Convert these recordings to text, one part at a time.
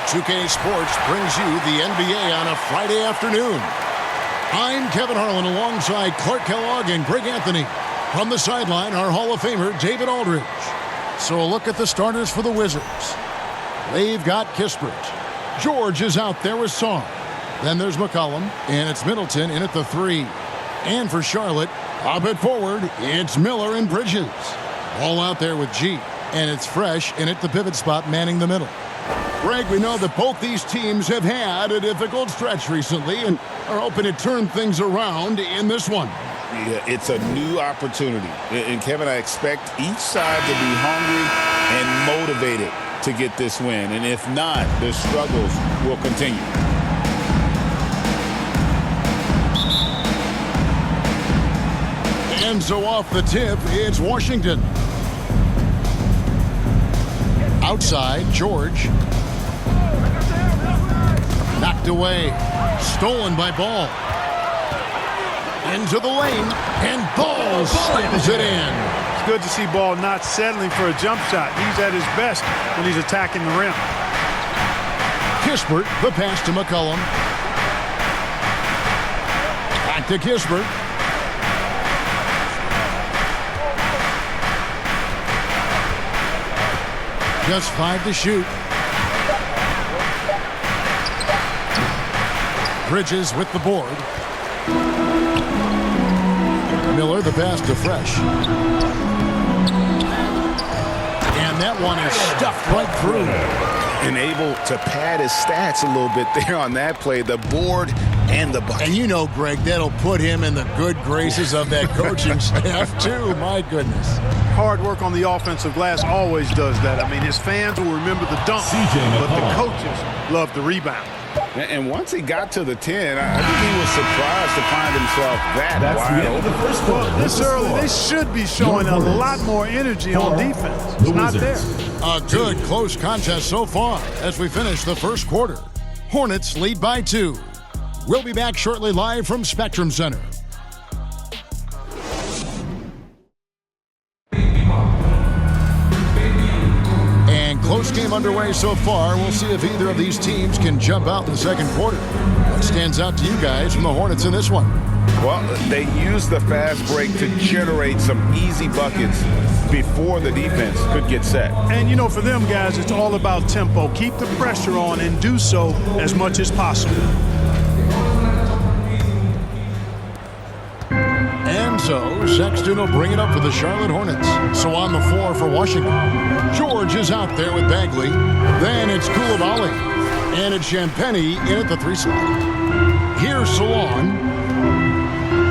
2K Sports brings you the NBA on a Friday afternoon. I'm Kevin Harlan alongside Clark Kellogg and Greg Anthony. From the sideline, our Hall of Famer, David Aldridge. So a look at the starters for the Wizards. They've got Kispert. George is out there with Sarr. Then there's McCollum, and it's Middleton in at the 3. And for Charlotte, up at forward, it's Miller and Bridges. All out there with G, and it's Fresh in at the pivot spot manning the middle. Greg, we know that both these teams have had a difficult stretch recently and are hoping to turn things around in this one. Yeah, it's a new opportunity. And Kevin, I expect each side to be hungry and motivated to get this win. And if not, the struggles will continue. And so off the tip, it's Washington. Outside, George. Knocked away. Stolen by Ball. Into the lane. And Ball slams it in. It's good to see Ball not settling for a jump shot. He's at his best when he's attacking the rim. Kispert, the pass to McCollum. Back to Kispert. Just 5 to shoot. Bridges with the board. Miller, the pass to Fresh. And that one is stuffed right through. And able to pad his stats a little bit there on that play. The board and the bucket. And you know, Greg, that'll put him in the good graces of that coaching staff, too. My goodness. Hard work on the offensive glass always does that. I mean, his fans will remember the dunk, but the coaches love the rebound. And once he got to the 10, I think he was surprised to find himself that wide open. Well, this early, they should be showing a lot more energy on defense. It's not there. A good close contest so far as we finish the first quarter. Hornets lead by 2. We'll be back shortly live from Spectrum Center. Close game underway so far. We'll see if either of these teams can jump out in the second quarter. What stands out to you guys from the Hornets in this one? Well, they used the fast break to generate some easy buckets before the defense could get set. And, you know, for them guys, it's all about tempo. Keep the pressure on and do so as much as possible. And so Sexton will bring it up for the Charlotte Hornets. So on the floor for Washington, George is out there with Bagley. Then it's Koulibaly. And it's Champagny in at the 3 slot. Here's Salon.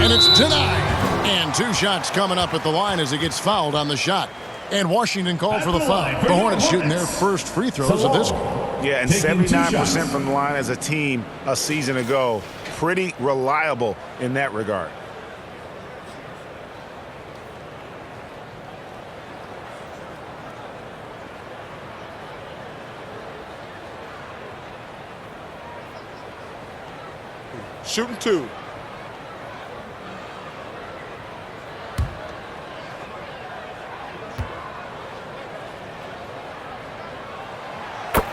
And it's denied. And 2 shots coming up at the line as he gets fouled on the shot. And Washington called for the foul. The Hornets shooting their first free throws of this game. Yeah, and 79% from the line as a team a season ago. Pretty reliable in that regard. Shooting 2.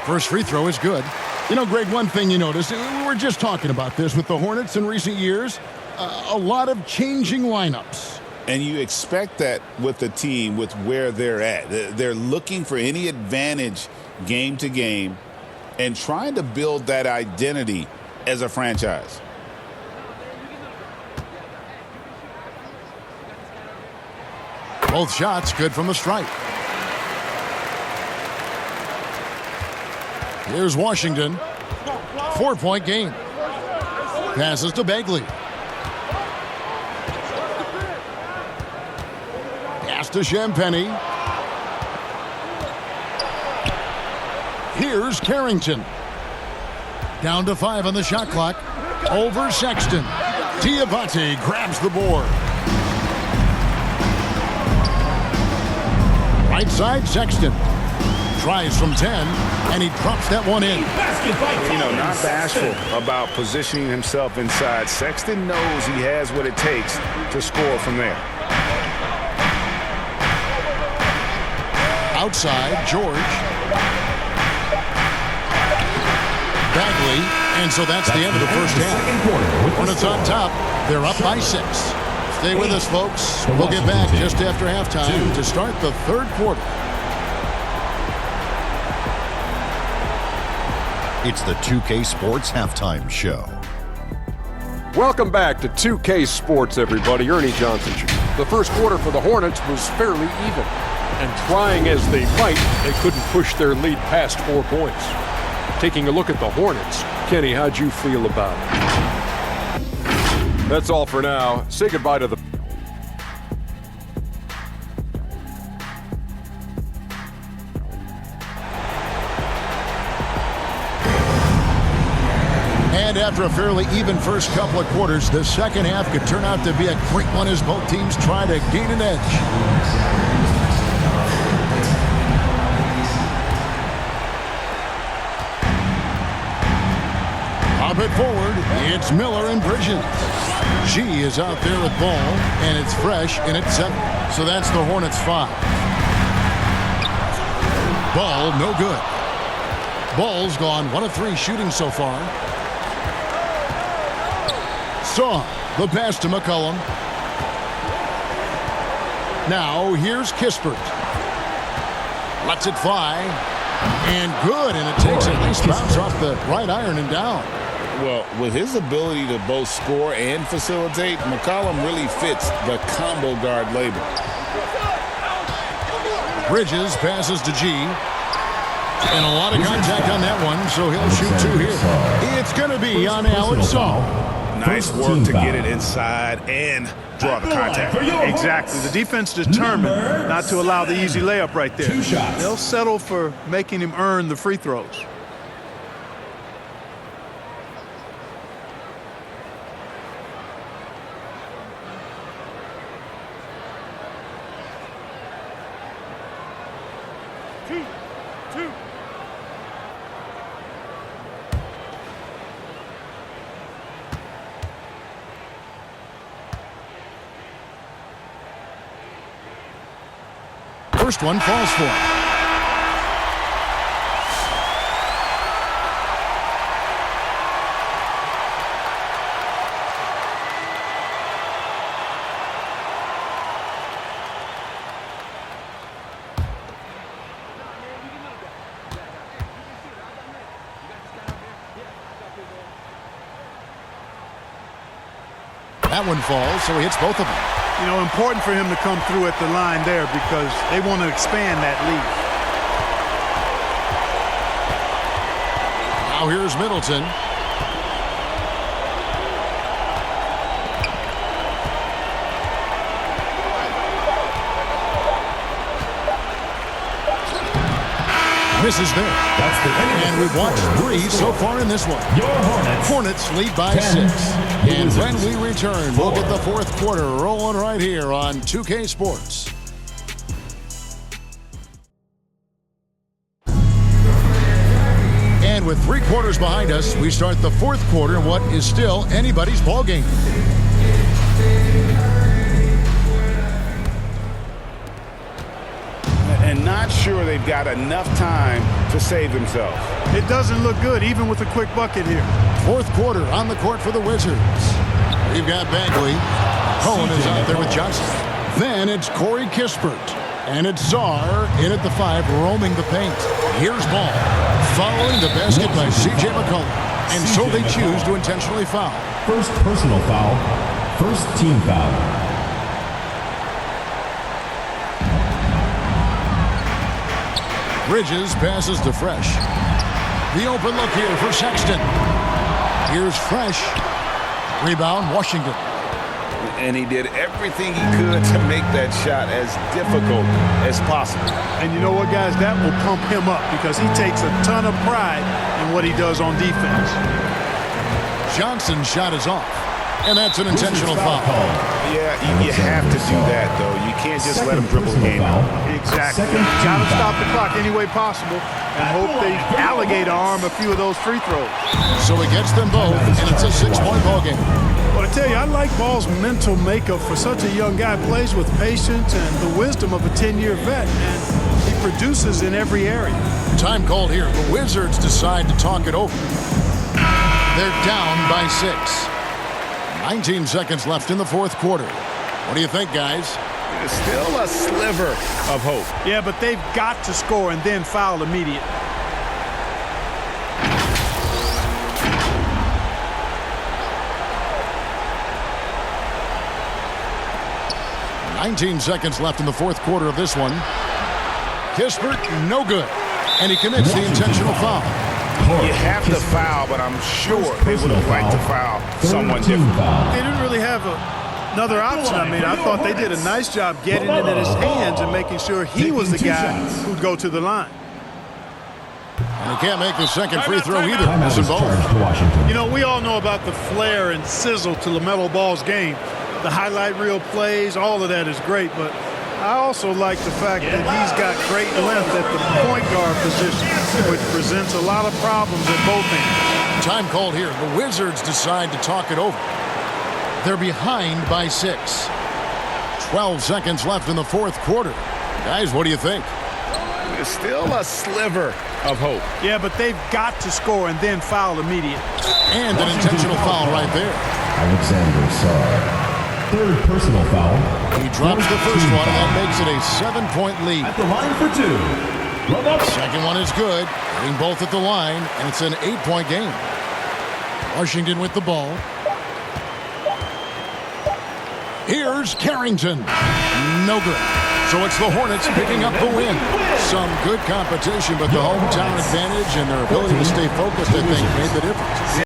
First free throw is good. You know, Greg, one thing you notice, we were just talking about this with the Hornets in recent years, a lot of changing lineups. And you expect that with the team, with where they're at. They're looking for any advantage game to game and trying to build that identity as a franchise. Both shots good from the stripe. Here's Washington. 4-point game. Passes to Bagley. Pass to Champagny. Here's Carrington. Down to 5 on the shot clock. Over Sexton. Diabate grabs the board. Right side, Sexton. Tries from 10, and he drops that one in. You know, not bashful about positioning himself inside. Sexton knows he has what it takes to score from there. Outside, George. Bagley, and so that's the end of the first half. Hornets on top. They're up by 6. Stay with us, folks. We'll get back just after halftime to start the third quarter. It's the 2K Sports Halftime Show. Welcome back to 2K Sports, everybody. Ernie Johnson. The first quarter for the Hornets was fairly even. And trying as they might, they couldn't push their lead past 4 points. Taking a look at the Hornets, Kenny, how'd you feel about it? That's all for now. Say goodbye to the... And after a fairly even first couple of quarters, the second half could turn out to be a great one as both teams try to gain an edge. Pop it forward. It's Miller and Bridges. G is out there with Ball, and it's fresh, and it's 7. So that's the Hornets' 5. Ball, no good. Ball's gone 1 of 3 shooting so far. Sarr, the pass to McCollum. Now here's Kispert. Lets it fly. And good, and it takes a nice bounce off the right iron and down. Well, with his ability to both score and facilitate, McCollum really fits the combo guard label. Bridges passes to G. And a lot of contact on that one, so he'll shoot 2 here. It's going to be on Alex Sarr. Nice work to get it inside and draw the contact. Exactly. The defense determined not to allow the easy layup right there. They'll settle for making him earn the free throws. First one falls for him. That one falls, so he hits both of them. You know, important for him to come through at the line there because they want to expand that lead. Now here's Middleton. Misses there. And we've watched 3 so far in this one. Hornets lead by 6. And when we return, we'll get the fourth quarter rolling right here on 2K Sports. And with 3 quarters behind us, we start the fourth quarter in what is still anybody's ball game. And not sure they've got enough time to save themselves. It doesn't look good, even with a quick bucket here. Fourth quarter on the court for the Wizards. We've got Bagley. Cohen is out there with Johnson. Then it's Corey Kispert. And it's Sarr in at the 5, roaming the paint. Here's Ball. Following the basket by C.J. McCollum. And so they choose to intentionally foul. First personal foul. First team foul. Bridges passes to Fresh. The open look here for Sexton. Here's Fresh. Rebound, Washington. And he did everything he could to make that shot as difficult as possible. And you know what, guys? That will pump him up because he takes a ton of pride in what he does on defense. Johnson's shot is off. And that's an intentional foul. Yeah, you have to do that, though. You can't just let him dribble the game out. Exactly. Got to stop the clock any way possible and hope they alligator arm a few of those free throws. So he gets them both, and it's a 6-point ball game. Well, I tell you, I like Ball's mental makeup for such a young guy. Plays with patience and the wisdom of a 10-year vet, and he produces in every area. Time called here. The Wizards decide to talk it over. They're down by 6. 19 seconds left in the fourth quarter. What do you think, guys? There's still a sliver of hope. Yeah, but they've got to score and then foul immediately. "19 seconds left in the fourth quarter of this one. Kispert, no good. And he commits the intentional foul. You have to foul, but I'm sure they would have liked to foul someone different. They didn't really have another option. I mean, I thought they did a nice job getting it in his hands and making sure he was the guy who'd go to the line. And he can't make the second free throw either. Missing both. You know, we all know about the flair and sizzle to LaMelo Ball's game. The highlight reel plays, all of that is great, but I also like the fact that he's got great length at the point guard position, which presents a lot of problems at both ends. Time called here. The Wizards decide to talk it over. They're behind by 6. 12 seconds left in the fourth quarter. Guys, what do you think? There's still a sliver of hope. Yeah, but they've got to score and then foul immediately. And an intentional foul right there. Alexander Sarr. Third personal foul. He drops the first one, and that makes it a 7-point lead. At the line for 2. Second one is good. Hitting both at the line, and it's an 8-point game. Washington with the ball. Here's Carrington. No good. So it's the Hornets picking up the win. Some good competition, but the hometown advantage and their ability to stay focused, I think, made the difference.